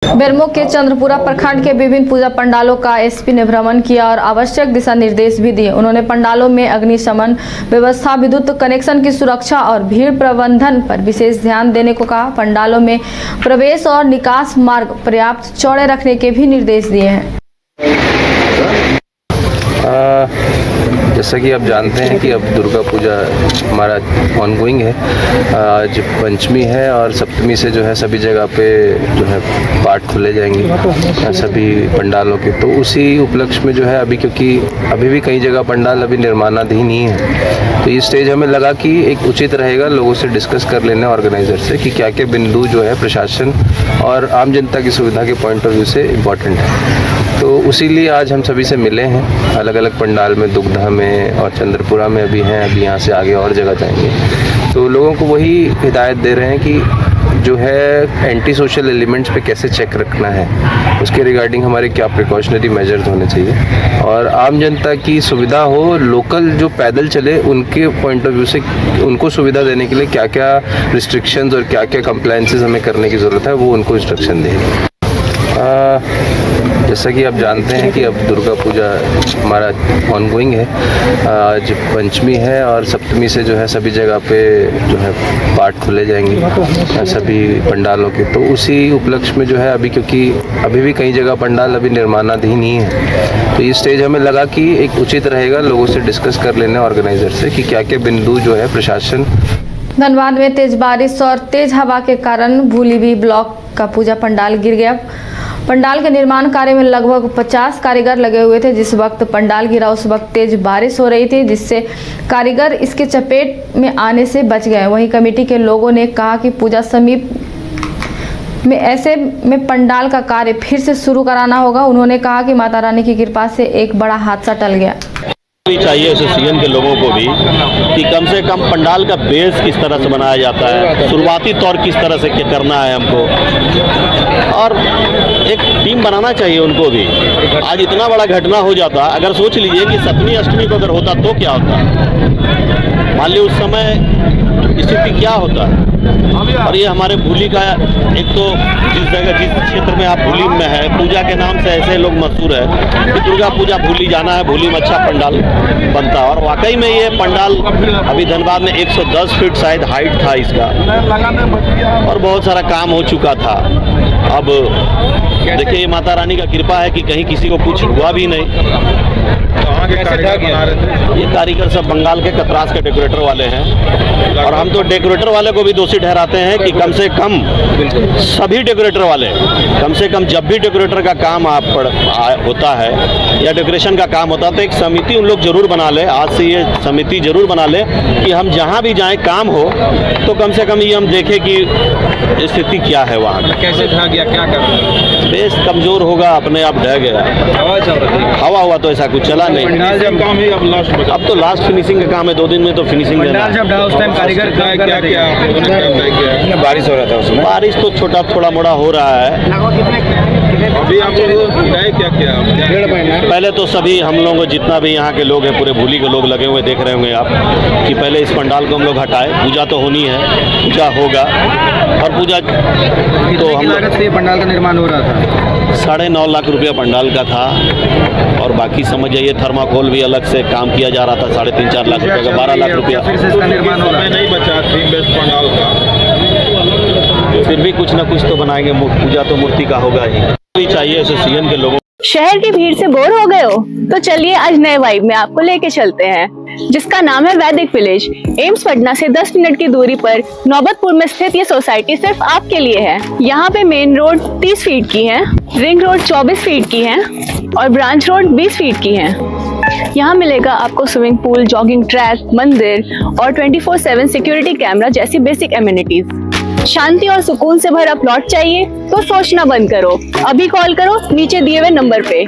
बेरमो के चंद्रपुरा प्रखंड के विभिन्न पूजा पंडालों का एसपी ने भ्रमण किया और आवश्यक दिशा निर्देश भी दिए। उन्होंने पंडालों में अग्निशमन व्यवस्था, विद्युत कनेक्शन की सुरक्षा और भीड़ प्रबंधन पर विशेष ध्यान देने को कहा। पंडालों में प्रवेश और निकास मार्ग पर्याप्त चौड़े रखने के भी निर्देश दिए हैं। जैसा कि आप जानते हैं कि अब दुर्गा पूजा हमारा ऑनगोइंग है। आज पंचमी है और सप्तमी से जो है सभी जगह पे जो है पाठ खुले जाएंगे सभी पंडालों के। तो उसी उपलक्ष्य में जो है अभी, क्योंकि अभी भी कई जगह पंडाल अभी निर्माणाधीन ही है, तो ये स्टेज हमें लगा कि एक उचित रहेगा लोगों से डिस्कस कर लेने ऑर्गेनाइजर से कि क्या क्या बिंदु जो है प्रशासन और आम जनता की सुविधा के पॉइंट ऑफ व्यू से इम्पॉर्टेंट है। तो उसी लिए आज हम सभी से मिले हैं, अलग अलग पंडाल में, दुग्धा में और चंद्रपुरा में अभी हैं। अभी यहाँ से आगे और जगह जाएंगे। तो लोगों को वही हिदायत दे रहे हैं कि जो है एंटी सोशल एलिमेंट्स पे कैसे चेक रखना है, उसके रिगार्डिंग हमारे क्या प्रिकॉशनरी मेजर्स होने चाहिए और आम जनता की सुविधा हो, लोकल जो पैदल चले उनके पॉइंट ऑफ व्यू से उनको सुविधा देने के लिए क्या क्या रिस्ट्रिक्शंस और क्या क्या कंप्लायंसेस हमें करने की ज़रूरत है, वो उनको इंस्ट्रक्शन देंगे। जैसा कि आप जानते हैं कि अब दुर्गा पूजा हमारा ऑनगोइंग है। आज पंचमी है और सप्तमी से जो है सभी जगह पे जो है पाठ खुले जाएंगे सभी पंडालों के। तो उसी उपलक्ष्य में जो है अभी, क्योंकि अभी भी कई जगह पंडाल अभी निर्माणाधीन ही है, तो ये स्टेज हमें लगा कि एक उचित रहेगा लोगों से डिस्कस कर लेने ऑर्गेनाइजर से कि क्या क्या बिंदु जो है प्रशासन। धनबाद में तेज बारिश और तेज हवा के कारण भूलीबी ब्लॉक का पूजा पंडाल गिर गया। पंडाल के निर्माण कार्य में लगभग 50 कारीगर लगे हुए थे। जिस वक्त पंडाल गिरा उस वक्त तेज बारिश हो रही थी, जिससे कारीगर इसके चपेट में आने से बच गए। वहीं कमेटी के लोगों ने कहा कि पूजा समीप में ऐसे में पंडाल का कार्य फिर से शुरू कराना होगा। उन्होंने कहा कि माता रानी की कृपा से एक बड़ा हादसा टल गया। चाहिए एसोसिएशन के लोगों को भी कि कम से कम पंडाल का बेस किस तरह से बनाया जाता है, शुरुआती तौर किस तरह से क्या करना है हमको, और एक टीम बनाना चाहिए उनको भी। आज इतना बड़ा घटना हो जाता, अगर सोच लीजिए कि सप्तमी अष्टमी को अगर होता तो क्या होता, मान लीजिए उस समय स्थिति क्या होता। और ये हमारे भूली का एक तो जिस जगह जिस क्षेत्र में आप भूली में है, पूजा के नाम से ऐसे लोग मशहूर है कि दुर्गा पूजा भूली जाना है, भूली में अच्छा पंडाल बनता है। और वाकई में ये पंडाल अभी धनबाद में 110 फीट शायद हाइट था इसका और बहुत सारा काम हो चुका था। अब देखिए माता रानी का कृपा है कि कहीं किसी को कुछ हुआ भी नहीं। ये कारीगर सब बंगाल के कतरास के डेकोरेटर वाले हैं और हम तो डेकोरेटर वाले को भी दोषी ठहराते हैं कि कम से कम सभी डेकोरेटर वाले कम से कम जब भी डेकोरेटर का काम होता है या डेकोरेशन का काम होता है तो एक समिति उन लोग जरूर बना ले। आज से ये समिति जरूर बना ले कि हम जहाँ भी जाएं काम हो तो कम से कम ये हम देखें कि स्थिति क्या है वहाँ का। कैसे ढह गया, क्या कर बेस कमजोर होगा, अपने आप ढह गया। हवा हुआ तो ऐसा कुछ चला नहीं। काम है अब तो लास्ट फिनिशिंग का काम है, 2 दिन में तो फिनिशिंग देना है। जब ढहा उस टाइम कारीगर क्या बारिश हो रहा था उसमें। बारिश तो छोटा थोड़ा मोड़ा हो रहा है। अभी आप लोग क्या किया? पहले तो सभी हम लोग जितना भी यहाँ के लोग हैं, पूरे भूली के लोग लगे हुए देख रहे होंगे आप कि पहले इस पंडाल को हम लोग हटाए। पूजा तो होनी है, पूजा होगा और पूजा तो हम लागत से पंडाल का निर्माण हो रहा था। 9.5 लाख रुपया पंडाल का था और बाकी समझ जाइए थर्माकोल भी अलग से काम किया जा रहा था 3.5-4 लाख रुपये का, 12 लाख रुपया। फिर से इसका निर्माण होगा नहीं बचा थीम बेस्ड पंडाल का, फिर भी कुछ ना कुछ तो बनाएंगे। पूजा तो मूर्ति का होगा ही। चाहिए एसोसिएशन के लोगों। शहर की भीड़ से बोर हो गए हो तो चलिए आज नए वाइब में आपको लेके चलते हैं, जिसका नाम है वैदिक विलेज। एम्स पटना से 10 मिनट की दूरी पर नौबतपुर में स्थित ये सोसाइटी सिर्फ आपके लिए है। यहाँ पे मेन रोड 30 फीट की है, रिंग रोड 24 फीट की है और ब्रांच रोड 20 फीट की है। यहाँ मिलेगा आपको स्विमिंग पूल, जॉगिंग ट्रैक, मंदिर और 24/7 सिक्योरिटी कैमरा जैसी बेसिक एमिनिटीज। शांति और सुकून से भरा प्लॉट चाहिए तो सोचना बंद करो, अभी कॉल करो नीचे दिए हुए नंबर पे।